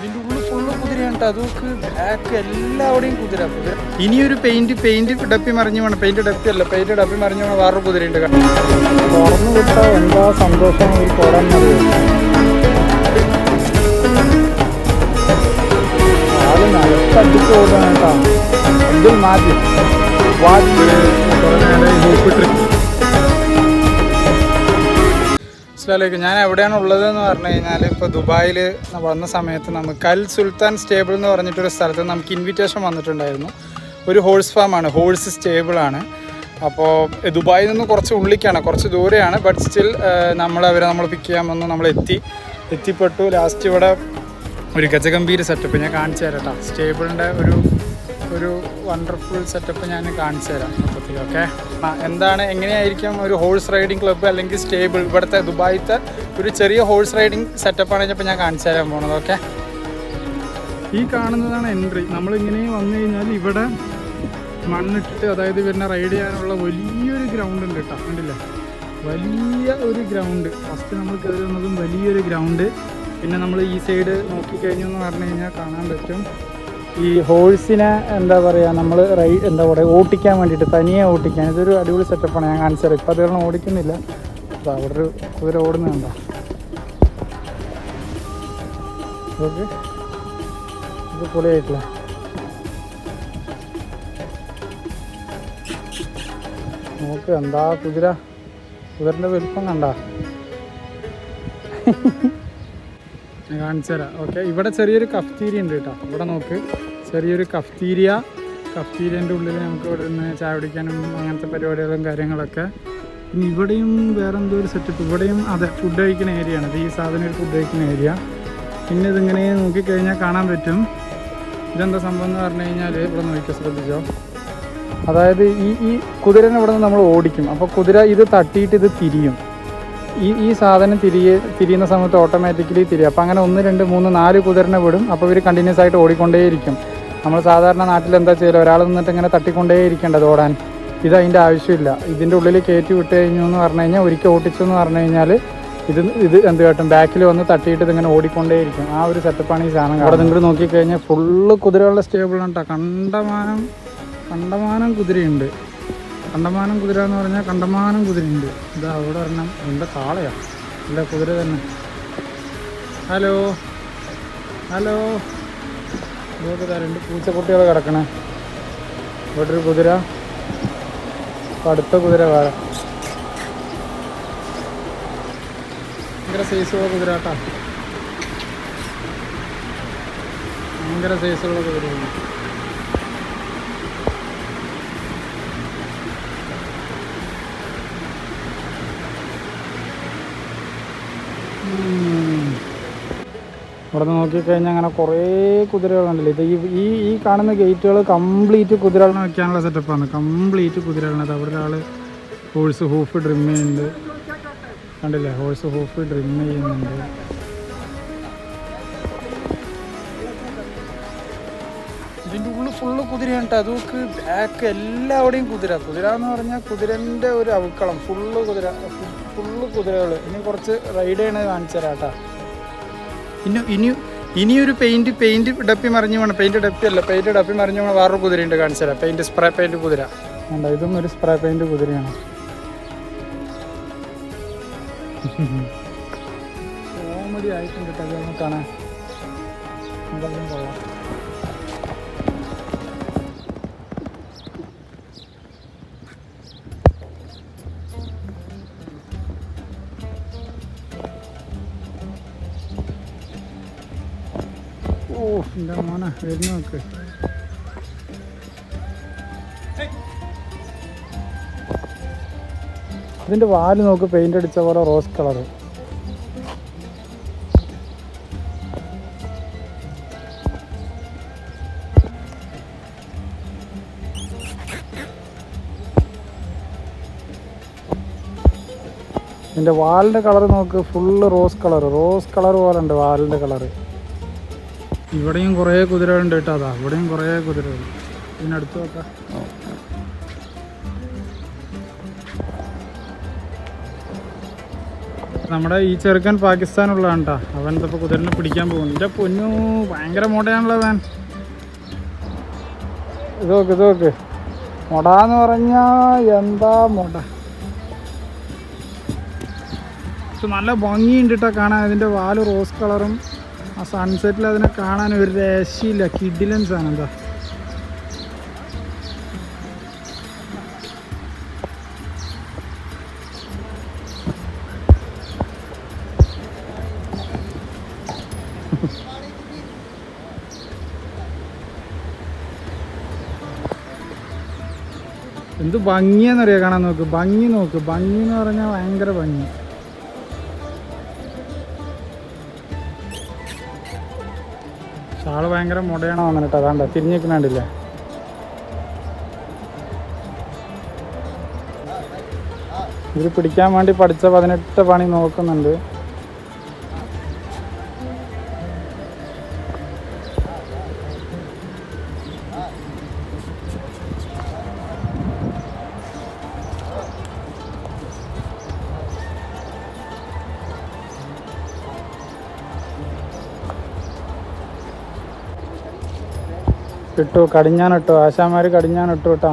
ഇതിൻ്റെ ഉള്ളിൽ ഫുള്ള് കുതിരയാണ് കേട്ടോ. അതൊക്കെ ബാക്ക് എല്ലാവിടെയും കുതിര. ഇനിയൊരു പെയിന്റ് ഡപ്പി മറിഞ്ഞു വേണം. പെയിന്റ് ഡപ്പി മറിഞ്ഞു വേണം. വേറൊരു കുതിരയുണ്ട്. തുറന്നു വിട്ടാൽ എന്താ സന്തോഷം ഈ കോടാൻ മറിയും. ആള് നടത്തടിച്ച് ഓടുകയാണ് കേട്ടോ. എന്തിൽ മാറ്റി അസ്സലാമലൈക്കും. ഞാൻ എവിടെയാണ് ഉള്ളതെന്ന് പറഞ്ഞു കഴിഞ്ഞാൽ ഇപ്പോൾ ദുബായിൽ വന്ന സമയത്ത് നമുക്ക് അൽ സുൽത്താൻ സ്റ്റേബിൾ എന്ന് പറഞ്ഞിട്ടൊരു സ്ഥലത്ത് നമുക്ക് ഇൻവിറ്റേഷൻ വന്നിട്ടുണ്ടായിരുന്നു. ഒരു ഹോഴ്സ് ഫാമാണ്, ഹോഴ്സ് സ്റ്റേബിളാണ്. അപ്പോൾ ദുബായിൽ നിന്ന് കുറച്ച് ഉള്ളിലേക്കാണ്, കുറച്ച് ദൂരെയാണ്. ബട്ട് സ്റ്റിൽ നമ്മൾ പിക്ക് ചെയ്യാൻ വന്ന് നമ്മൾ എത്തിപ്പെട്ടു. ലാസ്റ്റ് ഇവിടെ ഒരു ഗജഗംഭീര സെറ്റപ്പ് ഞാൻ കാണിച്ചു തരാം കേട്ടോ. സ്റ്റേബിളിൻ്റെ ഒരു വണ്ടർഫുൾ സെറ്റപ്പ് ഞാൻ കാണിച്ചു തരാം മൊത്തത്തിൽ. ഓക്കെ, എന്താണ് എങ്ങനെയായിരിക്കും ഒരു ഹോഴ്സ് റൈഡിങ് ക്ലബ്ബ് അല്ലെങ്കിൽ സ്റ്റേബിൾ, ഇവിടുത്തെ ദുബായിത്തെ ഒരു ചെറിയ ഹോഴ്സ് റൈഡിങ് സെറ്റപ്പാണ് ഇപ്പോൾ ഞാൻ കാണിച്ചു തരാൻ പോകുന്നത്. ഓക്കെ, ഈ കാണുന്നതാണ് എൻട്രി. നമ്മളിങ്ങനെ വന്നു കഴിഞ്ഞാൽ ഇവിടെ മണ്ണിട്ടിട്ട്, അതായത് പിന്നെ റൈഡ് ചെയ്യാനുള്ള വലിയൊരു ഗ്രൗണ്ട് ഉണ്ട് കേട്ടോ. കണ്ടില്ലേ, വലിയ ഒരു ഗ്രൗണ്ട്. ഫസ്റ്റ് നമ്മൾ കയറി വന്നതും വലിയൊരു ഗ്രൗണ്ട്. പിന്നെ നമ്മൾ ഈ സൈഡ് നോക്കിക്കഴിഞ്ഞു എന്ന് പറഞ്ഞു കഴിഞ്ഞാൽ കാണാൻ പറ്റും ഈ ഹോഴ്സിനെ എന്താ പറയുക, നമ്മൾ എന്താ പറയുക ഓട്ടിക്കാൻ വേണ്ടിയിട്ട്, തനിയെ ഓട്ടിക്കാൻ. ഇതൊരു അടിപൊളി സെറ്റപ്പാണ്, ഞാൻ കാണിച്ചു തരാം. ഇപ്പം അതുകൊണ്ട് ഓടിക്കുന്നില്ല. അപ്പോൾ അവിടെ ഒരു കുതിര ഓടുന്നുണ്ടോ. ഓക്കെ, ഇത് പൊളിയായിട്ടില്ല. നോക്ക് എന്താ കുതിരൻ്റെ വലിപ്പം കണ്ടാ. ഞാൻ കാണിച്ചു തരാം. ഓക്കെ, ഇവിടെ ചെറിയൊരു കഫ്തീരിയ ഉണ്ട് കേട്ടോ. ഇവിടെ നോക്ക്, ചെറിയൊരു കഫ്തീരിയൻ്റെ ഉള്ളിൽ നമുക്ക് ഇവിടെ നിന്ന് ചായ കുടിക്കാനും അങ്ങനത്തെ പരിപാടികളും കാര്യങ്ങളൊക്കെ. പിന്നെ ഇവിടെയും വേറെ എന്തോ ഒരു സെറ്റപ്പ്. ഇവിടെയും അതെ, ഫുഡ് കഴിക്കുന്ന ഏരിയ ആണ്. ഈ സാധനം ഒരു ഫുഡ് കഴിക്കുന്ന ഏരിയ. പിന്നെ ഇതിങ്ങനെ നോക്കിക്കഴിഞ്ഞാൽ കാണാൻ പറ്റും. ഇതെന്താ സംഭവം എന്ന് പറഞ്ഞു കഴിഞ്ഞാൽ, ഇവിടെ നോക്കിയാൽ ശ്രദ്ധിച്ചോ, അതായത് ഈ കുതിരനെ ഇവിടെ നിന്ന് നമ്മൾ ഓടിക്കും. അപ്പോൾ കുതിര ഇത് തട്ടിയിട്ട് ഇത് തിരിയും. ഈ സാധനം തിരിയുന്ന സമയത്ത് ഓട്ടോമാറ്റിക്കലി തിരിയും. അപ്പോൾ അങ്ങനെ 1 2 3 4 കുതിരനെ വിടും. അപ്പോൾ ഇവർ കണ്ടിന്യൂസ് ആയിട്ട് ഓടിക്കൊണ്ടേയിരിക്കും. നമ്മൾ സാധാരണ നാട്ടിൽ എന്താ ചെയ്യില്ല, ഒരാൾ നിന്നിട്ട് ഇങ്ങനെ തട്ടിക്കൊണ്ടേ ഇരിക്കേണ്ടത് ഓടാൻ. ഇത് അതിൻ്റെ ആവശ്യമില്ല. ഇതിൻ്റെ ഉള്ളിൽ കയറ്റി വിട്ട് കഴിഞ്ഞു എന്ന് പറഞ്ഞു കഴിഞ്ഞാൽ, ഒരിക്കൽ ഓടിച്ചു എന്ന് പറഞ്ഞു കഴിഞ്ഞാൽ ഇത് എന്ത് കേട്ടും ബാക്കിൽ വന്ന് തട്ടിയിട്ട് ഇതിങ്ങനെ ഓടിക്കൊണ്ടേയിരിക്കും. ആ ഒരു സെറ്റപ്പാണ് ഈ സാധനം. അവിടെ നിങ്ങൾ നോക്കിക്കഴിഞ്ഞാൽ ഫുള്ള് കുതിരകളുടെ സ്റ്റേബിളാണ് കേട്ടോ. കണ്ടമാനം കുതിരയുണ്ട്. കണ്ടമാനം കുതിര എന്ന് പറഞ്ഞാൽ കണ്ടമാനം കുതിരയുണ്ട്. ഇതാ അവിടെ ഒരെണ്ണം. എന്താ കാളയാ? അല്ല, കുതിര തന്നെ. ഹലോ ഇതൊക്കെ 2 പൂച്ചക്കുട്ടികൾ കിടക്കണേ. ഇവിടെ ഒരു കുതിര, അടുത്ത കുതിര വേറെ. ഭയങ്കര സൈസുള്ള കുതിര കേട്ടോ. ഭയങ്കര സൈസുള്ള കുതിരയാണ്. ഇവിടെ നിന്ന് നോക്കിക്കഴിഞ്ഞാൽ അങ്ങനെ കുറേ കുതിരകളുണ്ടല്ലോ. ഇത് ഈ കാണുന്ന ഗേറ്റുകൾ കംപ്ലീറ്റ് കുതിരകളെ വയ്ക്കാനുള്ള സെറ്റപ്പാണ്. കംപ്ലീറ്റ് കുതിരകളാണ്. അവിടെ ഒരാൾ ഹോഴ്സ് ഹൂഫ് ഡ്രിം ചെയ്യുന്നുണ്ട്. കണ്ടില്ലേ, ഹോഴ്സ് ഹൂഫ് ഡ്രിം ചെയ്യുന്നുണ്ട്. ഇതിൻ്റെ ഉള്ളിൽ ഫുള്ള് കുതിരയാണ് കേട്ടോ. അതൊക്കെ ബാക്ക് എല്ലാവിടെയും കുതിര എന്ന് പറഞ്ഞാൽ കുതിരൻ്റെ ഒരു അവക്കളം. ഫുള്ള് കുതിരകൾ. ഇനി കുറച്ച് റൈഡ് ചെയ്യണത് കാണിച്ചു തരാം കേട്ടോ. ഇനിയൊരു പെയിന്റ് ഡപ്പി മറിഞ്ഞു വേണം. പെയിന്റ് ഡപ്പി മറിഞ്ഞു വേണം. വേറൊരു കുതിരയുണ്ട്, കാണിച്ചു തരാം. സ്പ്രേ പെയിന്റ് കുതിര ഉണ്ട്. ഇതും ഒരു സ്പ്രേ പെയിന്റ് കുതിരയാണ്. കോമഡി ആയിട്ടുണ്ട് കേട്ടോ അതൊന്നും കാണാൻ. അതെല്ലാം കൊള്ളാം. ഓ എൻ്റെ മോനെ വരുന്ന നോക്ക്. ഇതിൻ്റെ വാല് നോക്ക്, പെയിൻ്റ് അടിച്ച പോലെ റോസ് കളറ്. ഇതിൻ്റെ വാലിൻ്റെ കളർ നോക്ക്, ഫുള്ള് റോസ് കളർ പോലെ ഉണ്ട് വാലിൻ്റെ കളറ്. ഇവിടെയും കുറേ കുതിരകളുണ്ട് കേട്ടോ. അതാ ഇവിടെയും കുറേ കുതിരകൾ. ഇതിനടുത്ത് നോക്കാം. നമ്മുടെ ഈ ചെറുക്കൻ പാകിസ്ഥാനുള്ളതാണ് കേട്ടോ. അവൻ ഇപ്പോൾ കുതിരനെ പിടിക്കാൻ പോകും. എൻ്റെ പൊന്നു ഭയങ്കര മുടയാണല്ലോ അവൻ. ഇത് നോക്ക് മുടാന്ന് പറഞ്ഞാൽ എന്താ മുട. പക്ഷെ നല്ല ഭംഗിയുണ്ട് കേട്ടോ കാണാൻ. അതിൻ്റെ വാല് റോസ് കളറും ആ സൺസെറ്റിൽ അതിനെ കാണാൻ ഒരു രക്ഷയില്ല. കിഡിലൻസ് ആണ്. എന്താ എന്ത് ഭംഗിയാന്നറിയാം കാണാൻ. ഭംഗി എന്ന് പറഞ്ഞാൽ ഭയങ്കര ഭംഗി. ആള് ഭയങ്കര മുടയണം വന്നിട്ട് അതാണ്ട തിരിഞ്ഞിരിക്കുന്നുണ്ടില്ലേ. ഇത് പിടിക്കാൻ വേണ്ടി പഠിച്ച 18 പണി നോക്കുന്നുണ്ട്. ഇട്ടു കടിഞ്ഞാനിട്ടു. ആശാന്മാർ കടിഞ്ഞാനിട്ടു കേട്ടോ.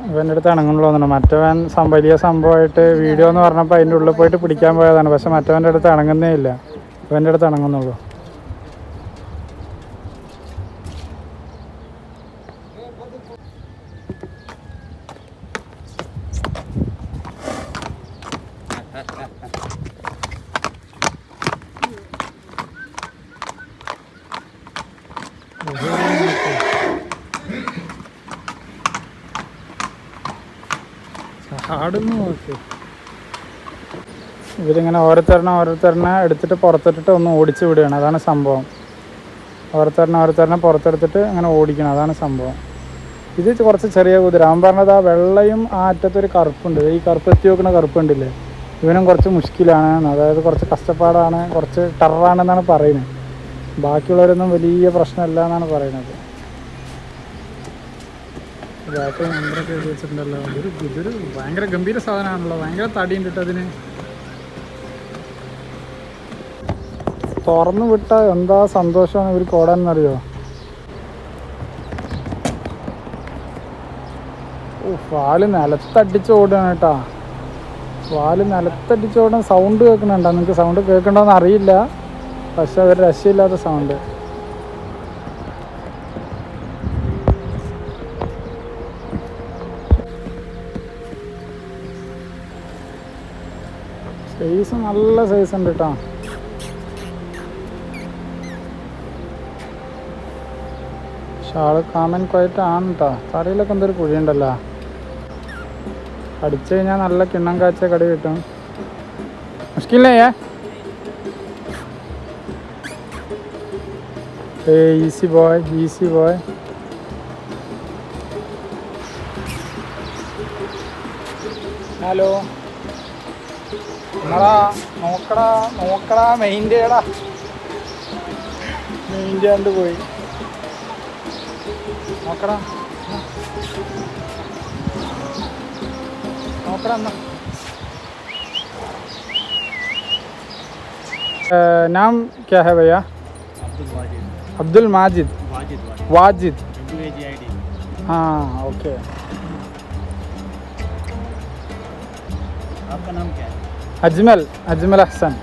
ഇവൻ്റെ അടുത്ത് ഇണങ്ങുന്നുള്ളൂ തോന്നുന്നു. മറ്റവൻ വലിയ സംഭവമായിട്ട് വീഡിയോ എന്ന് പറഞ്ഞപ്പോൾ അതിൻ്റെ ഉള്ളിൽ പോയിട്ട് പിടിക്കാൻ പോയതാണ്. പക്ഷെ മറ്റവൻ്റെ അടുത്ത് ഇണങ്ങുന്നേ ഇല്ല. ഇവൻ്റെ അടുത്ത് ഇണങ്ങുന്നുള്ളൂ. ആടുന്നു നോക്ക്. ഇവരിങ്ങനെ ഓരോരുത്തരനെ എടുത്തിട്ട് പുറത്തിട്ടിട്ട് ഒന്ന് ഓടിച്ച് വിടുകയാണ്. അതാണ് സംഭവം. ഓരോരുത്തരനെ പുറത്തെടുത്തിട്ട് അങ്ങനെ ഓടിക്കണം. അതാണ് സംഭവം. ഇത് കുറച്ച് ചെറിയ കുതിര. അവൻ പറഞ്ഞത് ആ വെള്ളയും ആ അറ്റത്തൊരു കറുപ്പുണ്ട്. ഈ കറുപ്പ് എത്തി വെക്കുന്ന കറുപ്പുണ്ടില്ലേ, ഇവനും കുറച്ച് മുഷ്കിലാണ്. അതായത് കുറച്ച് കഷ്ടപ്പാടാണ്, കുറച്ച് ടെററാണെന്നാണ് പറയുന്നത്. ബാക്കിയുള്ളവരൊന്നും വലിയ പ്രശ്നമല്ല എന്നാണ് പറയുന്നത്. ബാക്ക് നമ്പറൊക്കെ എഴുതി വെച്ചിട്ടുണ്ടല്ലോ. ഇതൊരു ഭയങ്കര ഗംഭീര സാധനമാണല്ലോ. ഭയങ്കര തടിയുണ്ട് കേട്ടോ അതിന്. തുറന്നു വിട്ടാൽ എന്താ സന്തോഷമാണ് ഇവർക്ക് ഓടാനെന്നറിയോ. വാല് നിലത്തടിച്ച് ഓടുകയാണ് കേട്ടോ. വാല് നിലത്തടിച്ച് ഓടാൻ സൗണ്ട് കേൾക്കുന്നുണ്ടോ? നിങ്ങൾക്ക് സൗണ്ട് കേൾക്കണ്ടോന്ന് അറിയില്ല. പക്ഷെ ഒരു രക്ഷയില്ലാത്ത സൗണ്ട്. സൈസ് നല്ല സൈസ് ഉണ്ട് കേട്ടോ. ഷാള് കാമൻ ക്വയറ്റ് ആണ് കേട്ടോ. തറയിലൊക്കെ എന്തൊരു കുഴിയുണ്ടല്ലോ. അടിച്ചു കഴിഞ്ഞാൽ നല്ല കിണ്ണം കാച്ച കടി കിട്ടും. മുഷ്കിലേ ഈസി ബോയ്. ഹലോ നോക്കടാ മെയിൻ്റെ കണ്ട് പോയി. നോക്കടാ എന്നാ. नाम क्या है भैया? अब्दुल माजिद वाजिद. हाँ ओके. आपका नाम क्या है? अजमल अहसन.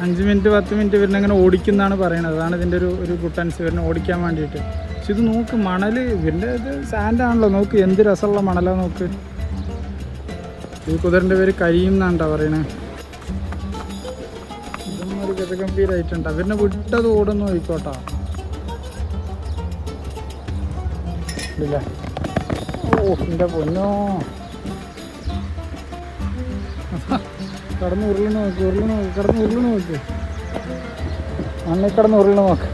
അഞ്ച് മിനിറ്റ് 10 മിനിറ്റ് ഇവരിനങ്ങനെ ഓടിക്കുന്നതാണ് പറയുന്നത്. അതാണ് ഇതിൻ്റെ ഒരു ഗുട്ടൻസ് ഇവരിനെ ഓടിക്കാൻ വേണ്ടിയിട്ട്. പക്ഷെ ഇത് നോക്ക്, മണൽ ഇവരുടെ ഇത് സാൻഡാണല്ലോ. നോക്ക് എന്ത് രസമുള്ള മണലാണ് നോക്ക്. ഈ കുതിരൻ്റെ പേര് കരിയും എന്നാണ് പറയണേ. ഇതൊന്നും ഒരു ഗജഗംഭീരമായിട്ടുണ്ട്. അവരിനെ വിട്ടത് ഓടുന്നു നോയിക്കോട്ടാ. ഇല്ല ഓ എൻ്റെ പൊന്നോ. കടന്ന് ഉരുള് നോക്ക്. മണ്ണിൽ കിടന്ന് ഉരുള് നോക്ക്.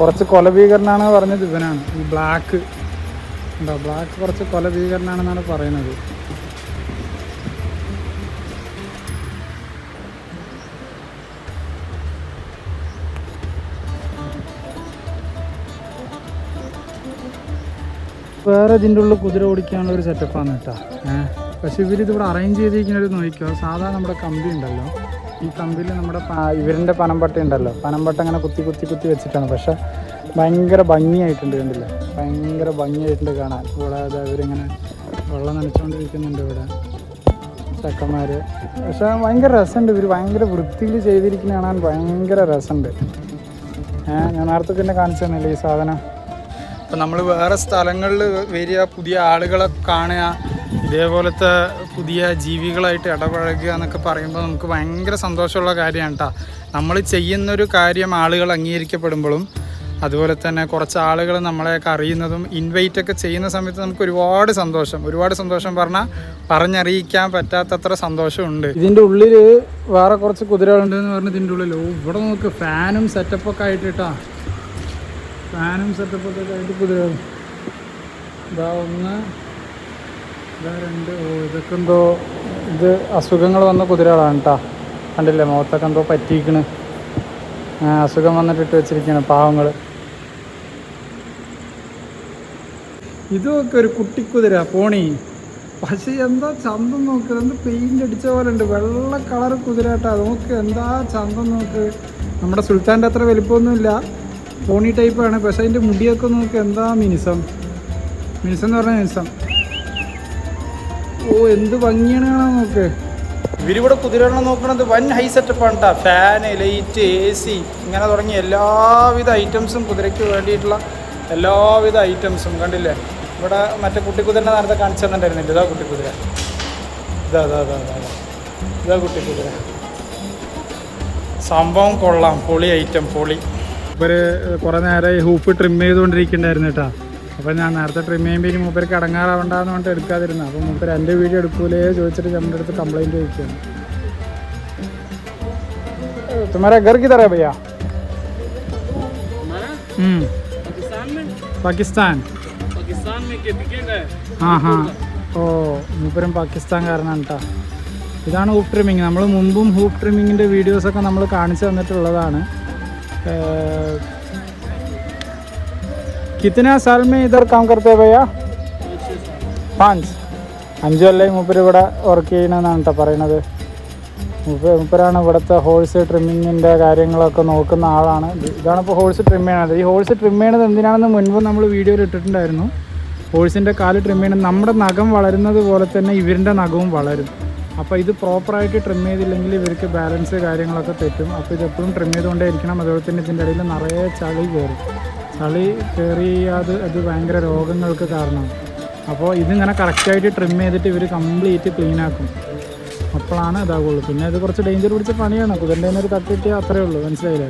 കുറച്ച് കൊലഭീകരനാണ് പറഞ്ഞത് ഇവനാണ്. ഈ ബ്ലാക്ക് ഉണ്ടോ, ബ്ലാക്ക് കുറച്ച് കൊലഭീകരനാണെന്നാണ് പറയുന്നത്. വേറെ ഇതിൻ്റെ ഉള്ളിൽ കുതിര ഓടിക്കാനുള്ള ഒരു സെറ്റപ്പാണ് കേട്ടോ. പക്ഷെ ഇവരിതിവിടെ അറേഞ്ച് ചെയ്തിരിക്കുന്നത് നോക്കിയോ, സാധാരണ നമ്മുടെ കമ്പി ഉണ്ടല്ലോ, ഈ കമ്പിയിൽ നമ്മുടെ ഇവരിൻ്റെ പനമ്പട്ട ഉണ്ടല്ലോ, പനമ്പട്ട അങ്ങനെ കുത്തി കുത്തി കുത്തി വെച്ചിട്ടാണ്. പക്ഷെ ഭയങ്കര ഭംഗിയായിട്ടുണ്ട്, കണ്ടില്ലേ, ഭയങ്കര ഭംഗിയായിട്ടുണ്ട് കാണാൻ. ഇവിടെ ഇവരിങ്ങനെ വെള്ളം നനച്ചുകൊണ്ടിരിക്കുന്നുണ്ട് ഇവിടെ ചെക്കന്മാർ. പക്ഷെ ഭയങ്കര രസമുണ്ട്, ഇവർ ഭയങ്കര വൃത്തിയിൽ ചെയ്തിരിക്കുന്ന കാണാൻ ഭയങ്കര രസമുണ്ട്. ഞാൻ നേരത്തെ പിന്നെ കാണിച്ചു തന്നില്ലേ ഈ സാധനം. അപ്പം നമ്മൾ വേറെ സ്ഥലങ്ങളിൽ വരിക, പുതിയ ആളുകളെ കാണുക, ഇതേപോലത്തെ പുതിയ ജീവികളായിട്ട് ഇടപഴകുക എന്നൊക്കെ പറയുമ്പോൾ നമുക്ക് ഭയങ്കര സന്തോഷമുള്ള കാര്യമാണ് കേട്ടോ. നമ്മൾ ചെയ്യുന്നൊരു കാര്യം ആളുകൾ അംഗീകരിക്കപ്പെടുമ്പോഴും അതുപോലെ തന്നെ കുറച്ച് ആളുകൾ നമ്മളെയൊക്കെ അറിയുന്നതും ഇൻവൈറ്റൊക്കെ ചെയ്യുന്ന സമയത്ത് നമുക്ക് ഒരുപാട് സന്തോഷം പറഞ്ഞറിയിക്കാൻ പറ്റാത്തത്ര സന്തോഷമുണ്ട്. ഇതിൻ്റെ ഉള്ളിൽ വേറെ കുറച്ച് കുതിരകളുണ്ടെന്ന് പറഞ്ഞ് ഇതിൻ്റെ ഉള്ളിൽ ഇവിടെ നമുക്ക് ഫാനും സെറ്റപ്പൊക്കെ ആയിട്ട് കേട്ടോ, ഫാനും സെറ്റപ്പൊക്കെ ആയിട്ട് കുതിരകൾ. ഇതാ ഒന്ന്, ഇതാ രണ്ട്. ഇതൊക്കെ എന്തോ ഇത് അസുഖങ്ങൾ വന്ന കുതിരകളാണ് കേട്ടോ, കണ്ടില്ലേ, മുഖത്തൊക്കെ എന്തോ പറ്റിയിരിക്കണ്, അസുഖം വന്നിട്ടിട്ട് വെച്ചിരിക്കുകയാണ് പാവങ്ങൾ. ഇതൊക്കെ ഒരു കുട്ടിക്കുതിര പോണി, പക്ഷേ എന്താ ചന്തം നോക്ക്, എന്ത് പെയിൻ്റ് അടിച്ച പോലെ ഉണ്ട്, വെള്ള കളർ കുതിര കേട്ടോ. നോക്ക് എന്താ ചന്തം നോക്ക്. നമ്മുടെ സുൽത്താൻ്റെ അത്ര വലിപ്പമൊന്നുമില്ല, പോണി ടൈപ്പാണ്. പക്ഷെ അതിൻ്റെ മുടിയൊക്കെ നോക്ക്, എന്താ മിനുസം എന്ന് പറഞ്ഞാൽ മിനുസം. ഓ എന്ത് ഭംഗിയാണ് കാണാൻ നോക്ക്. ഇവരിവിടെ കുതിരകളെ നോക്കണത് വൻ ഹൈ സെറ്റപ്പാണ് കേട്ടോ. ഫാന്, ലൈറ്റ്, AC ഇങ്ങനെ തുടങ്ങി എല്ലാവിധ ഐറ്റംസും, കുതിരയ്ക്ക് വേണ്ടിയിട്ടുള്ള എല്ലാവിധ ഐറ്റംസും കണ്ടില്ലേ. ഇവിടെ മറ്റേ കുട്ടിക്കുതിരനെ നേരത്തെ കാണിച്ചു തന്നിട്ടുണ്ടായിരുന്നില്ല, ഇതാ കുട്ടിക്കുതിര, ഇതാ കുട്ടിക്കുതിര. സംഭവം കൊള്ളാം, പൊളി ഐറ്റം, പൊളി. ഇവർ കുറേ നേരം ഹൂപ്പ് ട്രിം ചെയ്തുകൊണ്ടിരിക്കുന്നുണ്ടായിരുന്നു കേട്ടോ. അപ്പോൾ ഞാൻ നേരത്തെ ട്രിം ചെയ്യുമ്പോൾ മൂപ്പർക്ക് അടങ്ങാറാവണ്ടെന്ന് പറഞ്ഞിട്ട് എടുക്കാതിരുന്നു. അപ്പോൾ മൂപ്പർ എൻ്റെ വീഡിയോ എടുക്കൂലേ ചോദിച്ചിട്ട് നമ്മുടെ അടുത്ത് കംപ്ലൈൻറ്റ് ചോദിക്കുകയാണ്. तुम्हारा घर किधर है भैया? പാകിസ്ഥാൻ ഓ മൂപ്പരും പാകിസ്ഥാൻകാരനാണ് കേട്ടോ. ഇതാണ് ഹൂപ്പ് ട്രിമ്മിങ്. നമ്മൾ മുമ്പും ഹൂപ്പ് ട്രിമ്മിങ്ങിൻ്റെ വീഡിയോസൊക്കെ നമ്മൾ കാണിച്ചു തന്നിട്ടുള്ളതാണ്. कितना साल में इधर काम करते हैं भैया? 5 കൊല്ലം മൂപ്പര് ഇവിടെ വർക്ക് ചെയ്യണമെന്നാണ് കേട്ടോ പറയണത്. മൂപ്പരാണ് ഇവിടുത്തെ ഹോഴ്സ് ട്രിമ്മിങ്ങിൻ്റെ കാര്യങ്ങളൊക്കെ നോക്കുന്ന ആളാണ്. ഇതാണിപ്പോൾ ഹോഴ്സ് ട്രിം ചെയ്യണത്. ഈ ഹോഴ്സ് ട്രിം ചെയ്യണത് എന്തിനാണെന്ന് മുൻപ് നമ്മൾ വീഡിയോയിൽ ഇട്ടിട്ടുണ്ടായിരുന്നു. ഹോഴ്സിൻ്റെ കാല് ട്രിം ചെയ്യണം. നമ്മുടെ നഖം വളരുന്നത് പോലെ തന്നെ ഇവരുടെ നഖവും വളരും. അപ്പോൾ ഇത് പ്രോപ്പറായിട്ട് ട്രിം ചെയ്തില്ലെങ്കിൽ ഇവർക്ക് ബാലൻസ് കാര്യങ്ങളൊക്കെ തെറ്റും. അപ്പോൾ ഇതെപ്പോഴും ട്രിം ചെയ്തുകൊണ്ടേ ഇരിക്കണം. അതുപോലെ തന്നെ ഇതിൻ്റെ ഇടയിൽ നിറയെ ചളി കയറും. ചളി കയറിയാത് അത് ഭയങ്കര രോഗങ്ങൾക്ക് കാരണമാണ്. അപ്പോൾ ഇതിങ്ങനെ കറക്റ്റായിട്ട് ട്രിം ചെയ്തിട്ട് ഇവർ കംപ്ലീറ്റ് ക്ലീനാക്കും, അപ്പോഴാണ് ഇതാകുള്ളൂ. പിന്നെ ഇത് കുറച്ച് ഡേഞ്ചർ പിടിച്ച പണിയാണ്. കുതിരൻ്റെ ഒരു തട്ടിട്ടിയാൽ അത്രയേ ഉള്ളൂ, മനസ്സിലായില്ലേ,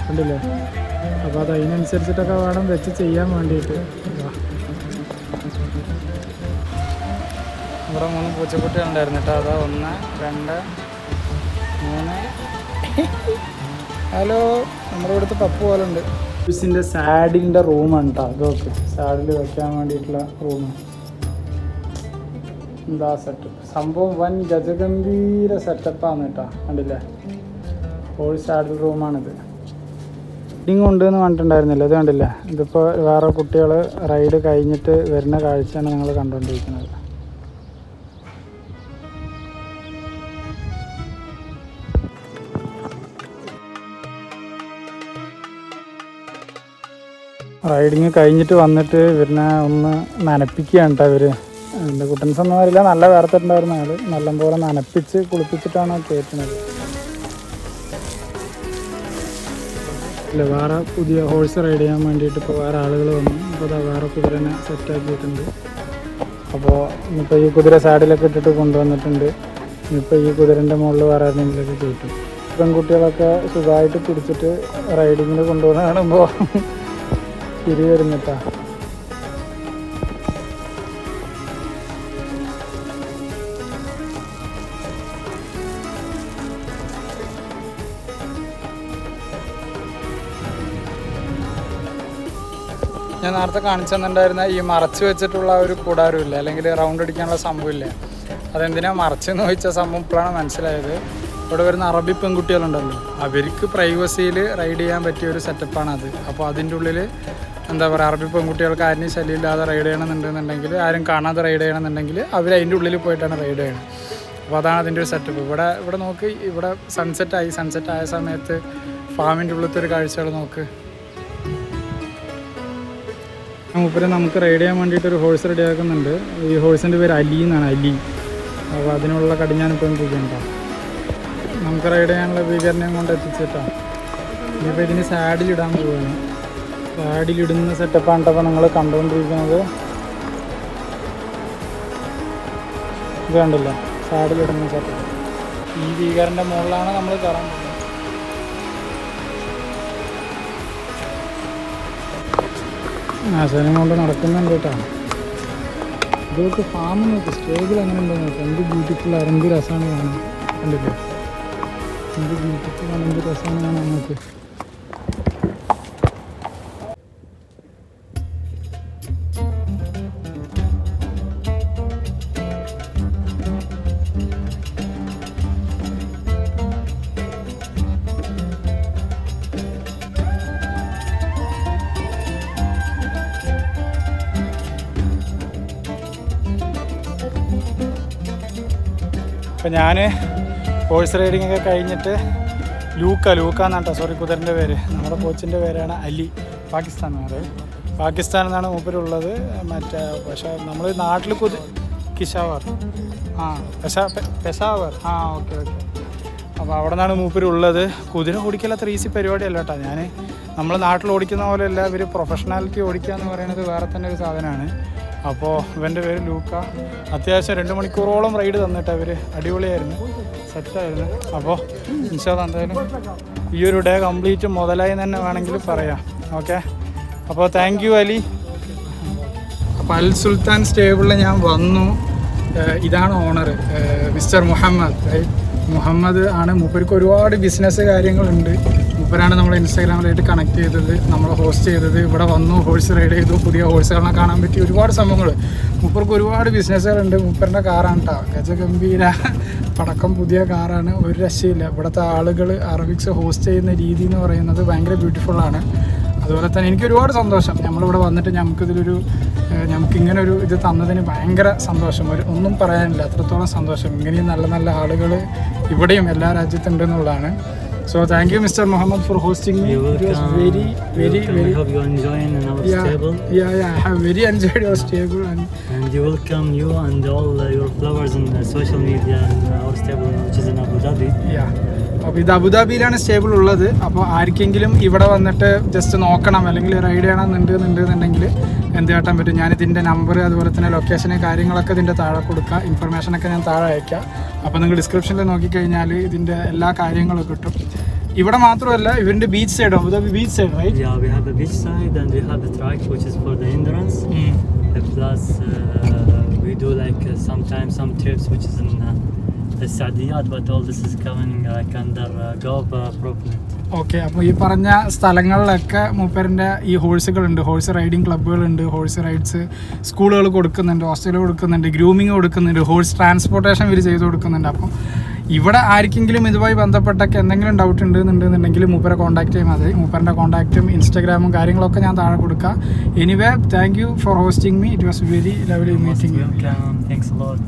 കണ്ടില്ലേ. അപ്പോൾ അത് അതിനനുസരിച്ചിട്ടൊക്കെ വേണം വെച്ച് ചെയ്യാൻ വേണ്ടിയിട്ട്. ഇവിടെ 3 പൂച്ചക്കുട്ടികൾ ഉണ്ടായിരുന്നു കേട്ടോ. അതാ 1, 2, 3. ഹലോ, നമ്മുടെ ഇവിടുത്തെ പപ്പു പോലെ ഉണ്ട്. ഹോഴ്സിൻ്റെ സാഡിലിൻ്റെ റൂമാണ് കേട്ടോ. ഇതൊക്കെ സാഡിൽ വെക്കാൻ വേണ്ടിയിട്ടുള്ള റൂമാണ്. എന്താ സെറ്റപ്പ്, സംഭവം വൻ ഗജഗംഭീര സെറ്റപ്പാണ് കേട്ടോ, കണ്ടില്ലേ. Horse saddle റൂമാണിത്. റൈഡിങ് ഉണ്ട് എന്ന് പറഞ്ഞിട്ടുണ്ടായിരുന്നില്ല, ഇത് കണ്ടില്ലേ. ഇതിപ്പോൾ വേറെ കുട്ടികൾ റൈഡ് കഴിഞ്ഞിട്ട് വരുന്ന കാഴ്ചയാണ് ഞങ്ങൾ കണ്ടുകൊണ്ടിരിക്കുന്നത്. റൈഡിങ് കഴിഞ്ഞിട്ട് വന്നിട്ട് ഇവരിനെ ഒന്ന് നനപ്പിക്കുകയാണ് കേട്ടോ. ഇവർ എൻ്റെ കുട്ടൻസ് ഒന്നും അറിയില്ല, നല്ല വേർത്തിട്ടുണ്ടായിരുന്ന ആൾ നല്ലപോലെ നനപ്പിച്ച് കുളിപ്പിച്ചിട്ടാണ് കയറ്റുന്നത്. ഇല്ല, വേറെ പുതിയ ഹോഴ്സ് റൈഡ് ചെയ്യാൻ വേണ്ടിയിട്ട് ഇപ്പോൾ വേറെ ആളുകൾ വന്നു. അപ്പോൾ അതാ വേറെ കുതിരനെ സെറ്റാക്കിയിട്ടുണ്ട്. അപ്പോൾ ഇപ്പോൾ ഈ കുതിര സാഡിലൊക്കെ ഇട്ടിട്ട് കൊണ്ടുവന്നിട്ടുണ്ട്. ഇപ്പോൾ ഈ കുതിരൻ്റെ മുകളിൽ വേറെ ആരെങ്കിലൊക്കെ കയറ്റും. പെൺകുട്ടികളൊക്കെ സുഖമായിട്ട് പിടിച്ചിട്ട് റൈഡിങ്ങിൽ കൊണ്ടുപോകുന്ന കാണുമ്പോൾ തിരി വരുന്നിട്ടാ. ഞാൻ നേരത്തെ കാണിച്ചു തന്നിട്ടുണ്ടായിരുന്ന ഈ മറച്ച് വെച്ചിട്ടുള്ള ഒരു കൂടാരമില്ല, അല്ലെങ്കിൽ റൗണ്ട് അടിക്കാനുള്ള സംഭവമില്ല. അതെന്തിനാ മറച്ചെന്ന് ചോദിച്ച സംഭവം ഇപ്പോഴാണ് മനസ്സിലായത്. ഇവിടെ വരുന്ന അറബി പെൺകുട്ടികളുണ്ടല്ലോ, അവർക്ക് പ്രൈവസിയിൽ റൈഡ് ചെയ്യാൻ പറ്റിയ ഒരു സെറ്റപ്പാണ് അത്. അപ്പോൾ അതിൻ്റെ ഉള്ളിൽ എന്താ പറയുക, അറബി പെൺകുട്ടികൾക്ക് ആരും ശല്യമില്ലാതെ റൈഡ് ചെയ്യണമെന്നുണ്ടെന്നുണ്ടെങ്കിൽ, ആരും കാണാതെ റൈഡ് ചെയ്യണമെന്നുണ്ടെങ്കിൽ അവർ അതിൻ്റെ ഉള്ളിൽ പോയിട്ടാണ് റൈഡ് ചെയ്യണം. അപ്പോൾ അതാണ് അതിൻ്റെ ഒരു സെറ്റപ്പ്. ഇവിടെ നോക്ക്, ഇവിടെ സൺസെറ്റ് ആയ സമയത്ത് ഫാമിൻ്റെ ഉള്ളിലത്തെ ഒരു കാഴ്ചകൾ നോക്ക്. മൂപ്പര് നമുക്ക് റൈഡ് ചെയ്യാൻ വേണ്ടിയിട്ടൊരു ഹോഴ്സ് റെഡിയാക്കുന്നുണ്ട്. ഈ ഹോഴ്സിൻ്റെ പേര് അലി എന്നാണ്, അലി. അപ്പോൾ അതിനുള്ള കടിഞ്ഞാനിപ്പം എന്തൊക്കെയുണ്ടോ നമുക്ക് റൈഡ് ചെയ്യാനുള്ള ഭീകരനെയും കൊണ്ട് എത്തിച്ചിട്ടാണ്. ഇനിയിപ്പോൾ ഇതിന് സാഡിലിടാൻ പോവുകയാണ്. സാഡിലിടുന്ന സെറ്റപ്പാണ് അപ്പോൾ നിങ്ങൾ കണ്ടുകൊണ്ടിരിക്കുന്നത്. ഇത് കണ്ടില്ല, സാഡിലിടുന്ന സെറ്റപ്പ്. ഈ ഭീകരൻ്റെ മുകളിലാണ് നമ്മൾ കയറാൻ പോകുന്നത്. ആശാനം കൊണ്ട് നടക്കുന്നുണ്ട് കേട്ടോ. ഇതൊക്കെ ഫാം നോക്ക്, സ്റ്റേജിൽ അങ്ങനെ ഉണ്ടോ നോക്കാം. എന്ത് ബ്യൂട്ടിഫുള്ളാണ്, എന്ത് രസമാണ് കാണാൻ. കണ്ടില്ലേ, എന്ത് ബ്യൂട്ടിഫുള്ളാണ്, എന്ത് രസമാണ് കാണാൻ നമുക്ക്. അപ്പോൾ ഞാൻ ഹോഴ്സ് റൈഡിങ് ഒക്കെ കഴിഞ്ഞിട്ട് ലൂക്ക എന്നാണ് കേട്ടോ, സോറി കുതിരൻ്റെ പേര്. നമ്മുടെ കോച്ചിൻ്റെ പേരാണ് അലി, പാകിസ്ഥാനാണ്. പാകിസ്ഥാനിൽ നിന്നാണ് മൂപ്പരുള്ളത്. പക്ഷേ നമ്മൾ നാട്ടിൽ കിഷാവർ, പെഷാവർ, ഓക്കെ. അപ്പോൾ അവിടെ നിന്നാണ് മൂപ്പരുള്ളത്. കുതിര ഓടിക്കല്ലാത്ത ഈസി പരിപാടിയല്ല കേട്ടോ. നമ്മൾ നാട്ടിൽ ഓടിക്കുന്ന പോലെയല്ല, ഇവർ പ്രൊഫഷണാലിറ്റി ഓടിക്കുക എന്ന് പറയുന്നത് വേറെ തന്നെ ഒരു സാധനമാണ്. അപ്പോൾ ഇവൻ്റെ പേര് ലൂക്ക. അത്യാവശ്യം 2 മണിക്കൂറോളം റൈഡ് തന്നിട്ട് അവർ, അടിപൊളിയായിരുന്നു, സെറ്റായിരുന്നു. അപ്പോൾ ഇൻഷാല്ലാ എന്തായാലും ഈ ഒരു ഡേ കംപ്ലീറ്റ് മുതലായി തന്നെ വേണമെങ്കിൽ പറയാം. ഓക്കെ, അപ്പോൾ താങ്ക് യു അലി. അപ്പോൾ അൽ സുൽത്താൻ സ്റ്റേബിളിൽ ഞാൻ വന്നു. ഇതാണ് ഓണർ, മിസ്റ്റർ മുഹമ്മദ് ആണ്. മൂപ്പർക്ക് ഒരുപാട് ബിസിനസ് കാര്യങ്ങളുണ്ട്. മൂപ്പരാണ് നമ്മൾ ഇൻസ്റ്റാഗ്രാമിലായിട്ട് കണക്ട് ചെയ്തത്, നമ്മൾ ഹോസ്റ്റ് ചെയ്തത്. ഇവിടെ വന്നു, ഹോഴ്സ് റൈഡ് ചെയ്തു, പുതിയ ഹോഴ്സുകളെ കാണാൻ പറ്റി, ഒരുപാട് സംഭവങ്ങൾ. മൂപ്പർക്ക് ഒരുപാട് ബിസിനസ്സുകളുണ്ട്. മൂപ്പറിൻ്റെ കാറാണ് കേട്ടോ, ഗജഗംഭീര പടക്കം പുതിയ കാറാണ്, ഒരു രക്ഷയില്ല. ഇവിടുത്തെ ആളുകൾ അറബിക്സ് ഹോസ്റ്റ് ചെയ്യുന്ന രീതി എന്ന് പറയുന്നത് ഭയങ്കര ബ്യൂട്ടിഫുള്ളാണ്. അതുപോലെ തന്നെ എനിക്ക് ഒരുപാട് സന്തോഷം, നമ്മളിവിടെ വന്നിട്ട് നമുക്കിങ്ങനെ ഒരു ഇത് തന്നതിന് ഭയങ്കര സന്തോഷം. ഒന്നും പറയാനില്ല, അത്രത്തോളം സന്തോഷം. ഇങ്ങനെയും നല്ല നല്ല ആളുകൾ ഇവിടെയും എല്ലാ രാജ്യത്തുണ്ട് എന്നുള്ളതാണ്. So thank you, Mr. Muhammad, for hosting me. It was very. I hope you enjoying our stable. Yeah, I have very enjoyed your stable. And you welcome you and all your followers in social media and our stable, which is in Abu Dhabi. Yeah. അപ്പോൾ ഇത് അബുദാബിയിലാണ് stable ഉള്ളത്. അപ്പോൾ ആർക്കെങ്കിലും ഇവിടെ വന്നിട്ട് just നോക്കണം അല്ലെങ്കിൽ ride ചെയ്യണമെന്നുണ്ടെങ്കിൽ എന്ത് കാട്ടാൻ പറ്റും, ഞാനിതിൻ്റെ നമ്പർ അതുപോലെ തന്നെ ലൊക്കേഷന് കാര്യങ്ങളൊക്കെ ഇതിൻ്റെ താഴെ കൊടുക്കുക, ഇൻഫർമേഷനൊക്കെ ഞാൻ താഴെ അയക്കാം. അപ്പോൾ നിങ്ങൾ ഡിസ്ക്രിപ്ഷനിൽ നോക്കിക്കഴിഞ്ഞാൽ ഇതിൻ്റെ എല്ലാ കാര്യങ്ങളും കിട്ടും. ഇവിടെ മാത്രമല്ല, ഇവരുടെ beach side, Abu Dhabi beach side, right? Yeah, we have the beach side and we have the track which is for the endurance. Plus we do like sometimes some trips which is in the Saadiyat, but all this is coming like under Gulf Propellant. Okay, അപ്പോൾ ഈ പറഞ്ഞ സ്ഥലങ്ങളിലൊക്കെ മൂപ്പറിൻ്റെ ഈ ഹോഴ്സുകളുണ്ട്, horse riding ക്ലബ്ബുകളുണ്ട്, horse rides സ്കൂളുകൾ കൊടുക്കുന്നുണ്ട്, ഹോസ്റ്റലുകൾ കൊടുക്കുന്നുണ്ട്, grooming കൊടുക്കുന്നുണ്ട്, ഹോഴ്സ് ട്രാൻസ്പോർട്ടേഷൻ ഇവർ ചെയ്ത് കൊടുക്കുന്നുണ്ട്. അപ്പോൾ ഇവിടെ ആർക്കെങ്കിലും ഇതുമായി ബന്ധപ്പെട്ടൊക്കെ എന്തെങ്കിലും ഡൗട്ട് ഉണ്ടെന്നുണ്ടെങ്കിൽ മൂപ്പരെ കോൺടാക്ട് ചെയ്യാൻ മതി. മൂപ്പറിൻ്റെ കോൺടാക്റ്റും ഇൻസ്റ്റാഗ്രാമും കാര്യങ്ങളൊക്കെ ഞാൻ താഴെ കൊടുക്കാം. Anyway, thank you for hosting me. It was very lovely meeting you. Thanks a lot.